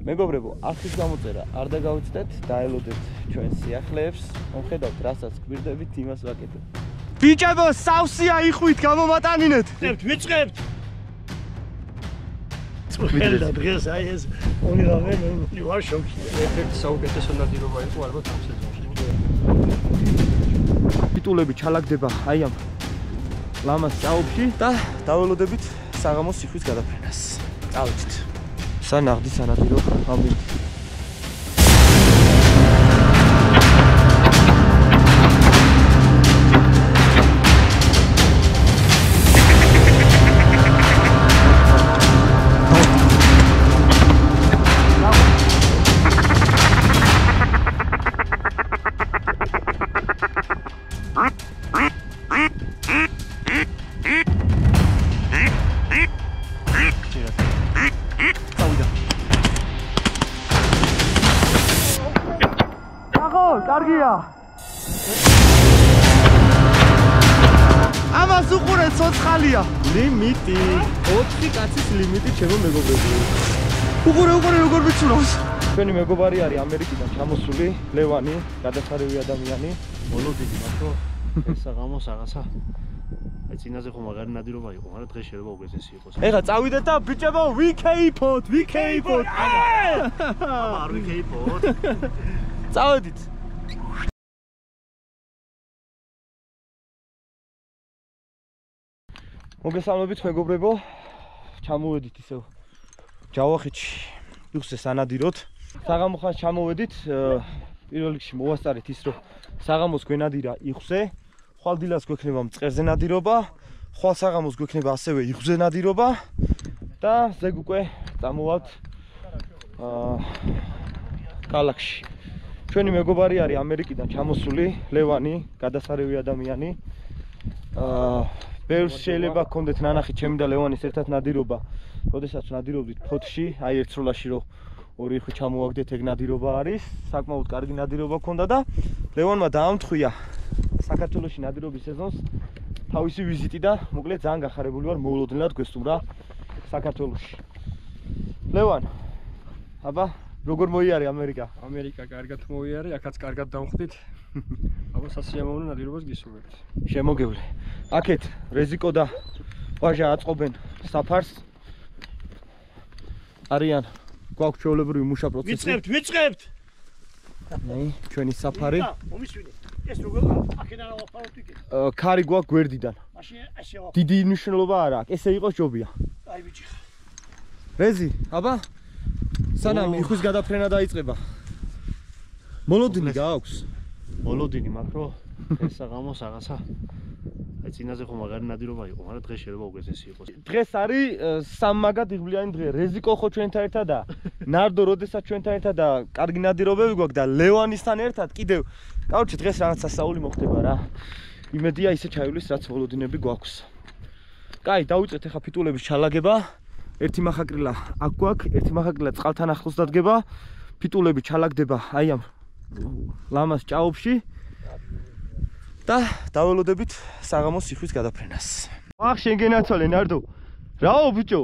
მეგობრებო, ახლის გამოწერა არ დაგავიწყდეთ, დაელოდეთ ჩვენს სიახლეებს, მომხედავთ, რასაც გვირდებით, იმას ვაკეთებ. ბიჭებო, სავსეა იხვით, გამომატანინეთ. ვიწყებთ. წუხელდა დღეს აი ეს ორი რამე ვარ შოკში. ერთ საუკეთესო ნადირობა იყო ალბათ ამ სეზონში. პიტულები ჩალაგდება აი ამ ლამას ჭაობში და დაველოდებით საღამოს სიხვის გადაფრენას. წავედით. სანაღდი სანადირო ამბით. კარგია. ამას უყურეთ ცოცხალია. ლიმიტი. 4 კაცის ლიმიტი ჩემო მეგობრებო. უყურე როგორ ვიცურავს. ჩვენი მეგობარი არის ამერიკიდან ჩამოსული, ლევანი, გადასარევი ადამიანი. მოლოდინი მართო. ეს საღამოს რაღაცა. აი წინაზე ხომ აღარ ნადირობა იყო, მაგრამ დღეს შეიძლება უგეზესი იყოს. ეხლა წავიდეთ და ბიჭებო, ვიქეიფოთ. არ ვიქეიფოთ. წავედით. მოგესალმებით მეგობრებო, ჩამოვედით ისევ ჯავახეთში, იხვზე სანადიროთ. საღამო ხანს ჩამოვედით, პირველ რიგში მოვასწარეთ ის, რომ საღამოს გვენადირა იხვზე, ხვალ დილას გვექნება მწყერზე ნადირობა, ხვალ საღამოს გვექნება ასევე იხვზე ნადირობა და ზეგ უკვე წამოვავთ ქალაქში. ჩვენი მეგობარი არის ამერიკიდან ჩამოსული, ლევანი, გადასარევი ადამიანი. ბევრს შეიძლება გქონდეთ ნანახი ჩემი და ლევანის ერთად ნადირობა, როდესაც ნადირობდით ფოთში, აი ერთსროლაში რომ ორი იხვი ჩამოვაგდეთ, ეგ ნადირობა არის, საკმაოდ კარგი ნადირობა გქონდა და ლევანმა დაამთხვია საქართველოში ნადირობის სეზონს თავისი ვიზიტი და მოკლედ ძალიან გახარებული ვარ, მოულოდნელად გვესტუმრა საქართველოში. ლევან, აბა როგორ მოიარე ამერიკა? ამერიკა კარგად მოიარე, აქაც კარგად დავხვდით. აბა სასიამოვნო ნადირობას გისურვებთ. შემოგევლე. აქეთ რეზიკო და ვაჟა აწყობენ საფარს. არიან გვაქვს ჩვეულებრივი მუშა პროცესი. ვიწყებთ. აი, ჩვენი საფარი. მომისვინე. ეს როგორ აქედან ავაფარავთ იქ? ქარი გვაქვს გვერდიდან. მაშინ ასე ავაფარავთ. დიდი მნიშვნელობა არ აქვს, ესე იყოს ჯობია. აი ბიჭი. რეზი, აბა სანამ იხვის გადაფრენა დაიწყება. მოლოდინი გააქვს? მოლოდინი მაქრო ეს საღამოს რაღაცა. აი წინაზე ხომ აღარ ნადირობა იყო, მაგრამ დღეს შეიძლება უგეზესი იყოს. დღეს არის სამმაგად იღბლიანი დღე. რეზიკო ხო ჩვენთან ერთადაა. ნარდო როდესაც ჩვენთან ერთადაა, კარგი ნადირობები გვაქვს და ლევანისთან ერთად კიდევ კაუჩი დღეს რაღაც სასაული მოხდება რა. იმედია ისე ჩაივლის რაც მოლოდინები გვაქვს. კაი, დავიწყეთ ახლა ფიტულების ჩალაგება. ერთი მახაკრილა აქ გვაქვს, ერთი მახაკრილა წყალთან ახლოს დადგება. ფიტულები ჩალაგდება აი ამ ლამას ჭაობში და დაველოდებით საღამოს სიხვის გადაფრენას. ახ შენ გენაცვალე ნარდო. რაო ბიჭო?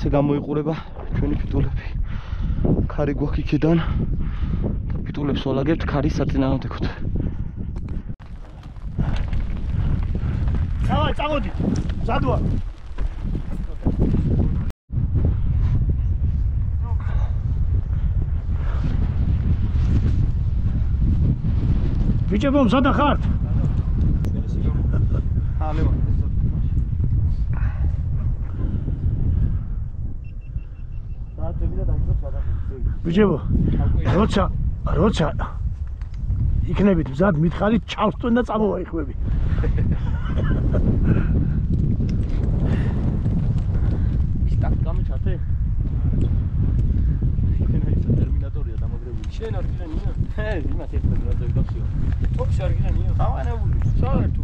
ესე გამოიყურება ჩვენი ფიტულები. ქარი გვაქვს იქიდან და ფიტულებს ვალაგებთ ქარის საწინააღმდეგოდ. დავაი, წამოდით. მზად ვარ. ბიჭებო, მზად ხართ? ლევან. ბიჭებო, როცა იქნებით მზად, მითხარით ჩავსტვენ და წამოვაიხმები. Está ჩართე? ეს ტერმინატორია დამაგრებული. შენ არ გიგენია? იმათ ერთად რა დავიდავსიო. თოფში არ გიგენია? დავანებული. საერთო.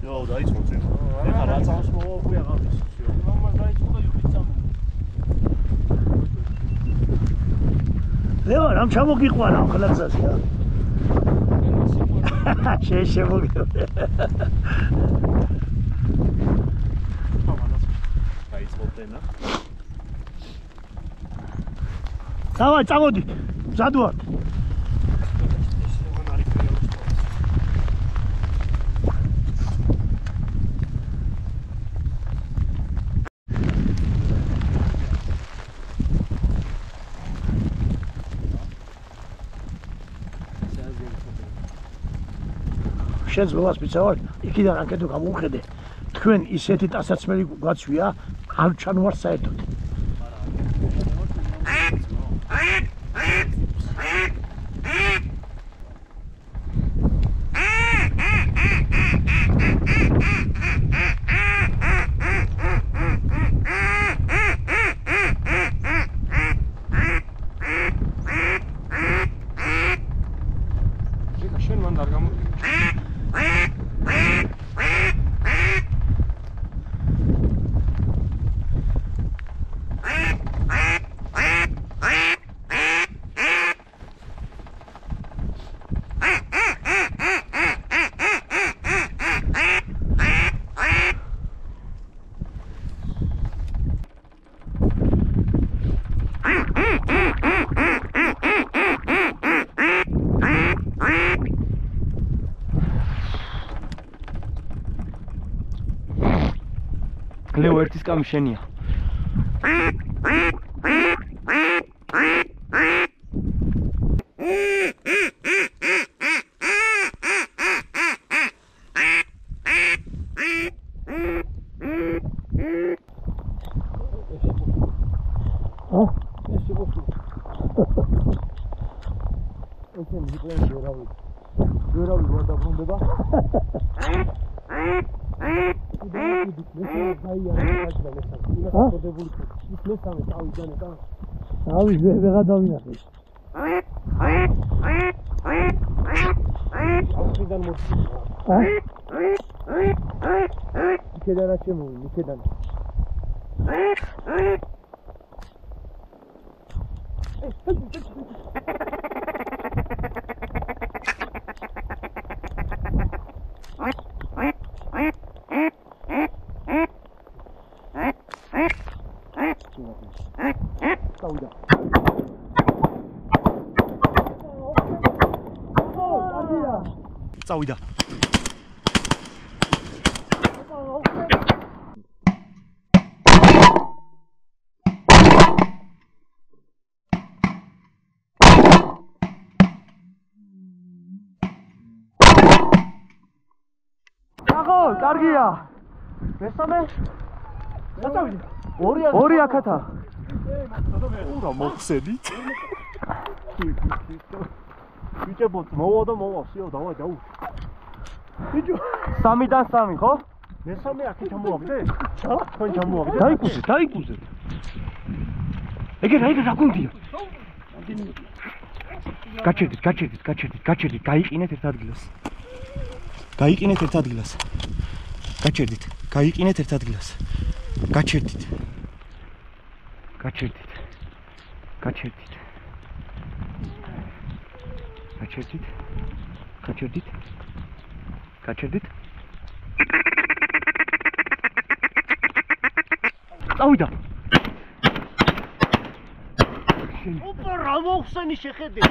იო, დაიწყო წინ. ეხლა რა წამს მოვაგვია ღამის. მამას დაიწყო და იყვით წამო. ლეო, რამ ჩამოგიყვანა ახლა გზაზე რა? შემოგიყვანა. დაიწყო ტენა. დავაი, წამოდით. მზად ვართ. შენ ზღვას მიცავარ, იქიდან რაკეტო გამოვხედე. თქვენ ისეთი ტასაცმელი გვაცვია, არ ჩანვარ საერთოდ. შენ მანდ არ გამო ლეო ერთის კამი შენია. ვერავი ვარ დაბრუნდება. ავი ვეღა დავინახე. აუხიდან მოდი. იქედან რა შემოვი, იქედან. წავიდა. აგო, კარგია. მესამე? დაწავიდე. ორი აქათა. ურა მოხსენით. ბიჭებო, მოვა და მოვასიო, დავაი დაუ. ბიჭო, 3-დან 3, ხო? მესამე აქეთ ჩამოვაგდე? თქვენ ჩამოვაგდე? დაიკუზეთ. ეგ რა გუნდია? გაჩერდით, გაიყინეთ ერთ ადგილას. გაიყინეთ ერთ ადგილას. გაჩერდით. წავიდა. ოპა რა მოხსენი შეხედე.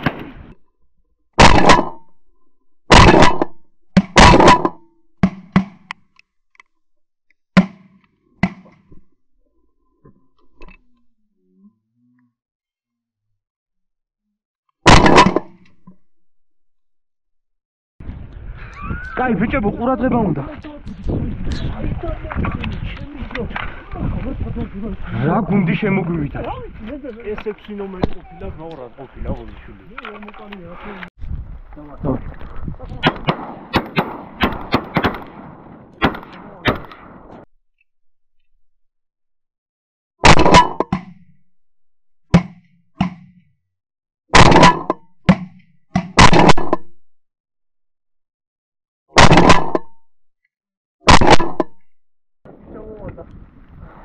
კაი ბიჭებო, ყურადღება უნდა. რა გუნდი შემოგვივიდა? ეს 6 ნომერი ყოფილა, რა ყოფილა ღოლიშვილი.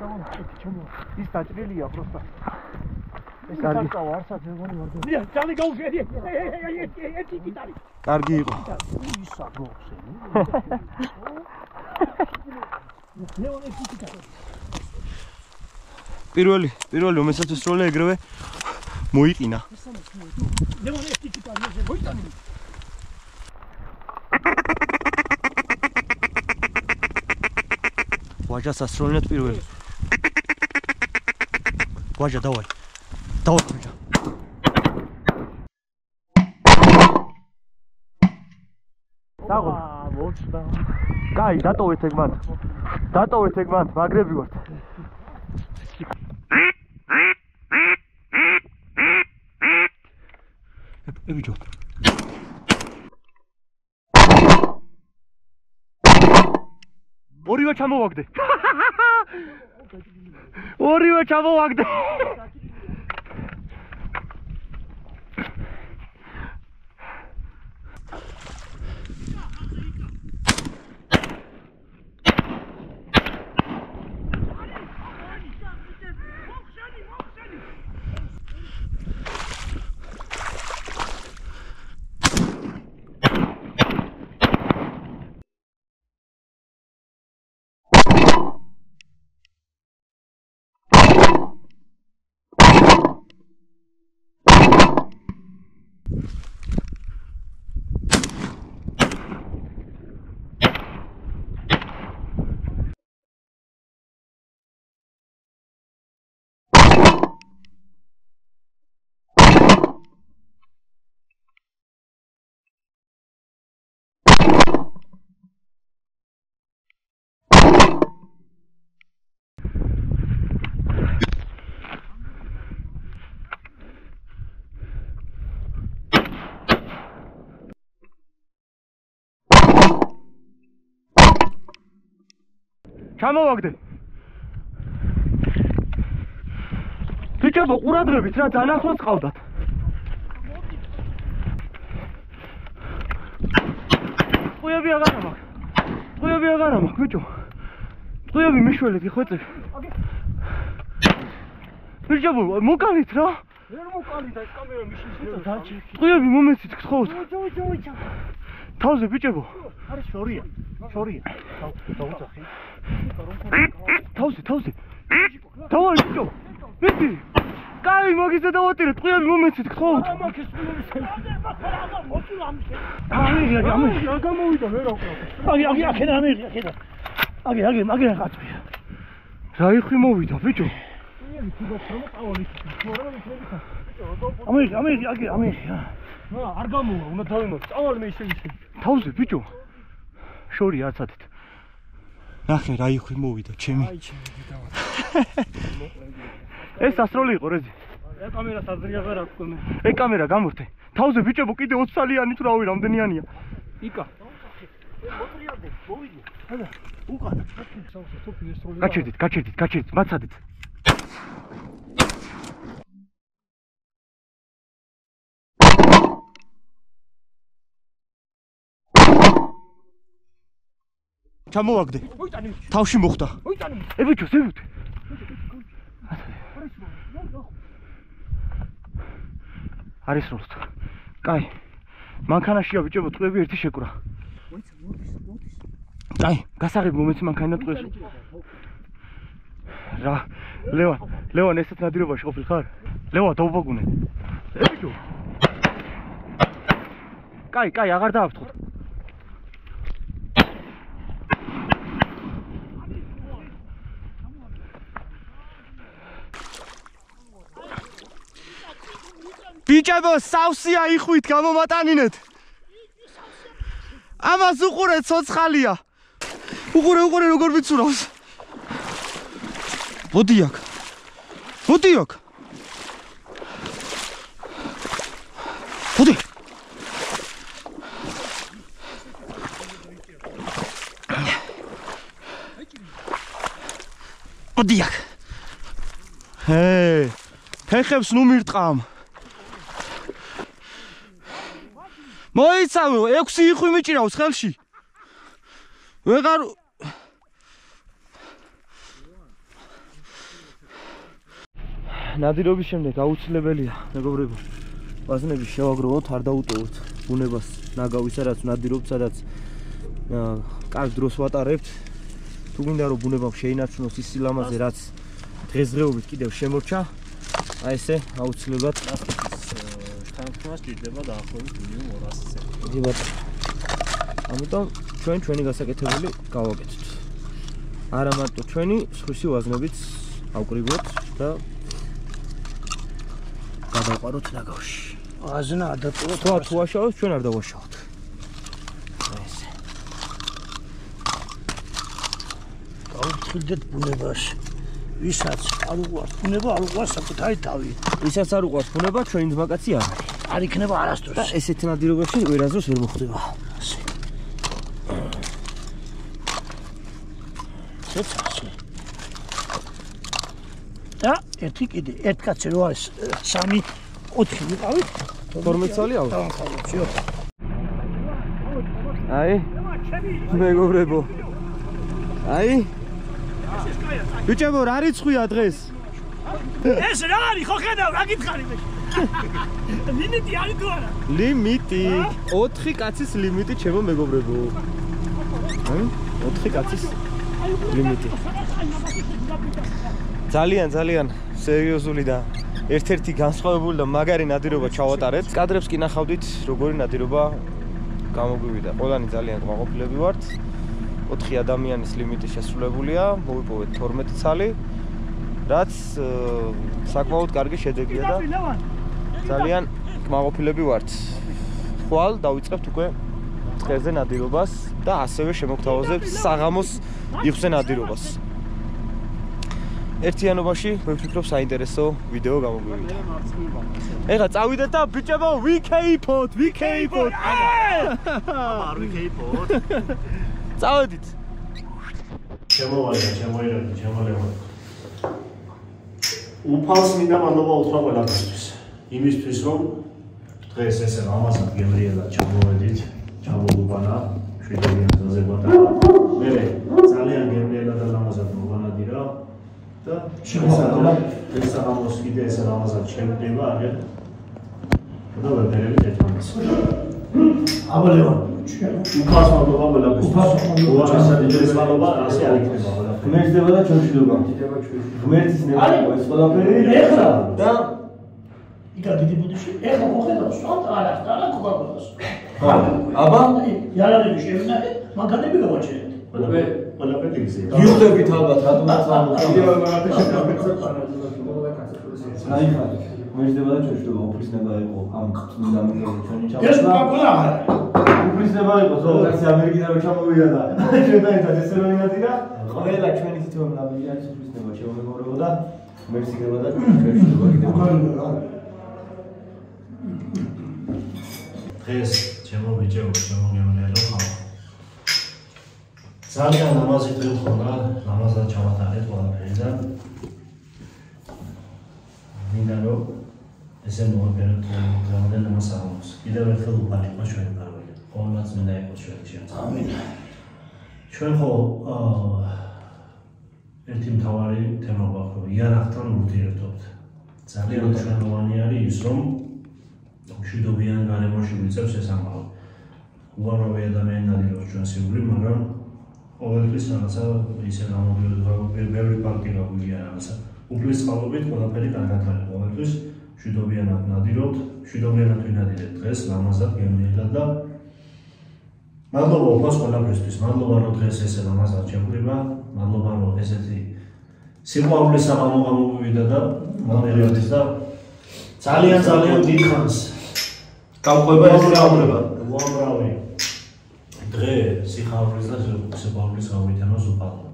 ის დაჭრილია просто. ეს კარგი. საკავა არსად ეგონი ვარ. ძალიან გაუშვიდი. ერთი კიტარი. კარგი იყო. ისა მოხსენი. ლეონ ერთი კიტარი. პირველი რომელსაც ვისროლე ეგრევე მოიყინა. ლეონ ერთი კიტარი ესე მოიტანი. ვაჟას ასროლინეთ პირველი. ვაჟა დავაი. დავაი ვაჟა. დაღო. მოწდა. კაი, დატოვეთ ეგ მანდ. დატოვეთ ეგ მანდ, მაგრები ვართ. ებიჯო. ორივე ჩამოვაგდე. ორივე ჩამოვაგდე. ჩამოვაგდე. ბიჭებო, ყურადღებით რა დანახოს ყავდათ. ყუები აღარა მაქვს. ყუები აღარა მაქვს, ბიჭო. ყუები მიშველეთ იხვეწები. ბიჭებო, მოკალით რა. ვერ მოკალით ეს კამერა მიშლის დაჩი. ყუები მომეცით გთხოვთ. თავზე ბიჭებო. არის შორია. შორია. დაუწახი. თავზე. დავაი ბიჭო. მეტი. კაი, მაგიზე დავატირეთ, ყუები მომეცით გთხოვთ. ამი რა გამოვიდა ვერ აკვირა. აგი აქედან ამიღი აქედან. აგი ხაცია. რა იხი მოვიდა ბიჭო? ამიღი აგი. არ გამოვა, უნდა დავიმოთ. წავალი მე ისე. თავზე ბიჭო. შორია აცადეთ. ნახე რა იხი მოვიდა ჩემი. აი ჩემი დავა. ეს ასროლი იყო რეძი. ეს კამერას აზრია ვერ აქვს მე. ეგ კამერა გამორთე. თავზე ბიჭებო კიდე 20 წალიანი თუ რავი რამდენიანია. იკა. მოტრიალდე, მოვიდე. ჰალა, უკან. სოფი ეს როლი. გაჩერდით, მაცადეთ. ჩამოვაგდე. თავში მოხდა. ებიჭო, ზევით. არის როლს. კაი. მანქანაშია ბიჭებო, ტყუები ერთი შეკვრა. კაი, გასაღები მომეცი მანქანა ტყუეს. რა, ლევან ესეთ ნადირობაში ყოფილ ხარ? ლევან დაუბაგუნე. ებიჭო. კაი, აღარ დააფრთხოთ. ბიჭებო, სავსეა იხვით გამომატანინეთ. ამას უყურეთ, ცოცხალია. უყურე როგორ ვიცურავს. მოდი აქ. მოდი. მოდი აქ. ფეხებს ნუ მირტყამ. მოიცავ 6 იხვი მიჭირავს ხელში. ვეღარ ნადირობის შემდეგ აუცილებელია, მეგობრებო, ვაზნები შევაგროვოთ, არ დაუტოვოთ ბუნებას ნაგავისა, რაც ნადირობთ, სადაც კარგ დროს ვატარებთ. თუ გინდა რომ ბუნებამ შეინარჩუნოს ის სილამაზე, რაც დღესდღეობით კიდევ შემორჩა, აი ესე აუცილებლად თანხმობა სჭირდება დაახლოებით მინიმუმ 200 წელი. იგი ბატონო. ამიტომ ჩვენი გასაკეთებელი გავაკეთოთ. არა მარტო ჩვენი, სხვისი ვაზნებიც ავკრიბოთ და გადავყაროთ ნაგავში. აზნა ადატოვოთ. თუ ვაშავოთ, ჩვენ არ დავაშავოთ. ესე. გავფრთხილდეთ ბუნებაში. ვისაც არ უყვარს ბუნება, არ უყვარს საკუთარი თავი. ვისაც არ უყვარს ბუნება, ჩვენი ძმაკაცი არ არის. არ იქნება არასდროს. და ესეთ ნადირობაში ვერასდროს ვერ მოხდება. და ერთი კიდე, ერთ კაცი რო არის 3, 4 ვიყავით. 12 წელი აქვს. დავახალო. აი. მეგობრებო. აი. ბიჭებო, რა რიცხვია დღეს? ეს რა არის, ხო ხედავ, რა გითხარი მე? ლიმიტი არის თუ არა? ლიმიტი. 4 კაცის ლიმიტი ჩემო მეგობრებო. აი, 4 კაცის ლიმიტი. ძალიან სერიოზული და ერთ-ერთი განსხვავებული და მაგარი ნადირობა ჩავატარეთ. კადრებს კი ნახავდით, როგორი ნადირობა გამოგვივიდა. ყველანი ძალიან კმაყოფილები ვართ. 4 ადამიანის ლიმიტი შესრულებულია, მოვიპოვეთ 12 ცალი, რაც საკმაოდ კარგი შედეგია და ძალიან კმაყოფილები ვართ. ხვალ დავიწყებთ უკვე დღეზე ნადირობას და ასევე შემოგთავაზებთ საღამოს იხსე ნადირობას. ერთიანობაში ვფიქრობ საინტერესო ვიდეო გამოგვივიდა. ეხლა წავიდეთ და ბიჭებო, ვიქეიფოთ. არ ვიქეიფოთ. წავედით. შემოვალე. უფალს მინდა მადლობა უთხრა ყველაფერთვის. იმისთვის რომ დღეს ესე ამასად გემრიელად ჩამოვედით, ჩამოგუბანა, შვიდობიან ზაზებათა. მე ძალიან გემრიელად და ამასად მოგანადირა და ეს საღამოს კიდე ესე ამასად შემდგება, აგერ და ვერდერებით ერთმანეთს. აბალევა უფალს მადლობა ყველაფერთვის. ასე არ იქნება ყველაფერი. ღმერთდება და ჩვენშვიდობა. ღმერთის ნებობა ეს ყველაფერი. ეხლა და იგა დიდი ბუდიში, ეხლა მოხედავ სვანტ არა კოკაკოლას. აბა, იარაღები შევინახეთ, მაგანები გავაჩერეთ. ყველაფერი ისე. გიხვდებით ალბათ, რატომაც არ კიდევ ყველაფერი შეგამეცოთ. აი ხარ. ღმერთდება და ჩვენშვიდობა უფლისნება იყო ამ წმინდა მიგროვი ჩვენი ეს ჩავსნა. კოკაკოლა არა. უფლისნება იყო, ზოგადად ამერიკიდან ჩამოვიდა და ჩვენ დაერთად ესე რომ ინადირა, ყველა ჩვენი თითოეულ ნაბიჯარის უფლისნება შემომეგობრებოდა და მერსი გება და ჩვენშვიდობა კიდევ. დღეს ჩემო ბიჭებო, ჩემო გემრიელო ხალხო. ძალიან ამაზე თვითონა, ამაზე ჩავატარეთ ყველაფერი და მინდა რომ ესე მოვაგეროთ რამდენ მოსავალს. კიდევ ერთხელ უფალი იყო ჩვენი გარკვეული. ყოველმაც მინდა იყოს ჩვენი შემწა. ამინ. ჩვენ ხო ერთი მთავარი თემა გვაქვს, რომ იარაღთან ურთიერთობთ. ძალიან მნიშვნელოვანი არის ის, რომ მშვიდობიან გარემოში ვიწევს ეს ამბავი. უამრავი ადამიანი ნადირობს ჩვენ სიუვლი, მაგრამ ყოველთვის რაღაცა ისე გამოდიოდა, ბევრი ფაქტი გაგვიგია რაღაცა. უფლის წყალობით ყველაფერი კარგად არის ყოველთვის. მშვიდობიანად ნადირობთ, მშვიდობიანად ვინადირებთ დღეს, ლამაზად, გემრიელად და მადლობა უფალს ყველაფრისთვის. მადლობა რომ დღეს ესე ლამაზად შეგვიბრა, მადლობა რომ ესეთი სიყვარულის საღამო გამოგვივიდა და მომერევთ და ძალიან დიდ ხანს გავყვება ეს რაუბრება. უამრავი დღე სიხარულის და სიყვარულის გავვითანოს უფალმა.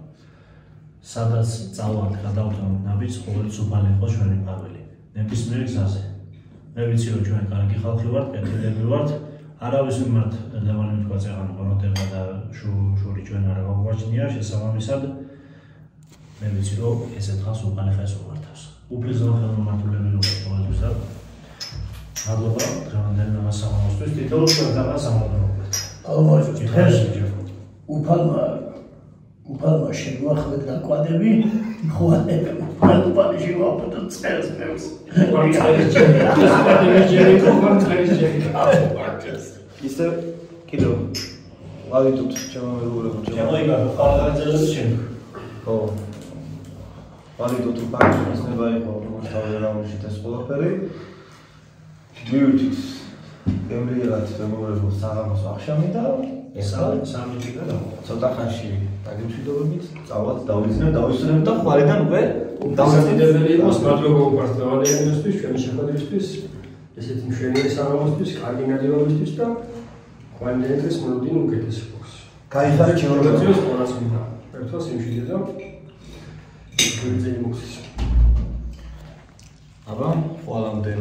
სადაც წავალთ, გადავთანოთ ნაბიჯს, ყოველთვის უფალი იყო ჩვენი ფარველი. ნებისმიერ გზაზე. მე ვიცი რომ ჩვენ კარგი ხალხი ვართ, კეთილები ვართ. არავის მიმართ ლევანი მტკვარზე აღარ მოგონოდება და შური ჩვენ არ გაგვაჩნია შესაბამისად. მე ვიცი რომ ესეთ ხალხს უფალი ხეს უღართავს. უფლის ხელმომართულებელი ვართ ყოველთვის და მადლობა დღევანდელ უბრალოდ შემოახლეთ დაკვადები, ხوانები, უბრალოდ შევაფოთ წერს მეებს. ისე კიდევ ავიტოთ ჩემო მეგობრებო, შემოიგა ხალხაძეების შენ. ხო. ავიტოთ პარტიის ნება იყო როგორც თავდარავში ეს ყველაფერი. მივიდით გემრიელად მეგობრებო საღამოს ახშამი და სამი ტიკა და ცოტა ხანში დაგემშვიდობებით, წავალთ დავისწრებ და ხვალიდან უკვე დამოკიდებელი იყოს მადლობა უპართ ლევანიანისთვის, ჩვენი შეხვედრისთვის, ესეთი მშვენიერი საღამოსთვის, კარგი ნადირობისთვის და ხვალიდან დღეს მოვიდნენ უკეთეს ფოს. გაიხარეთ ჩემო ეს ყველას მინდა. ერთად სიმშვიდე და გვერდზე მოგცეს. აბა, ხვალამდე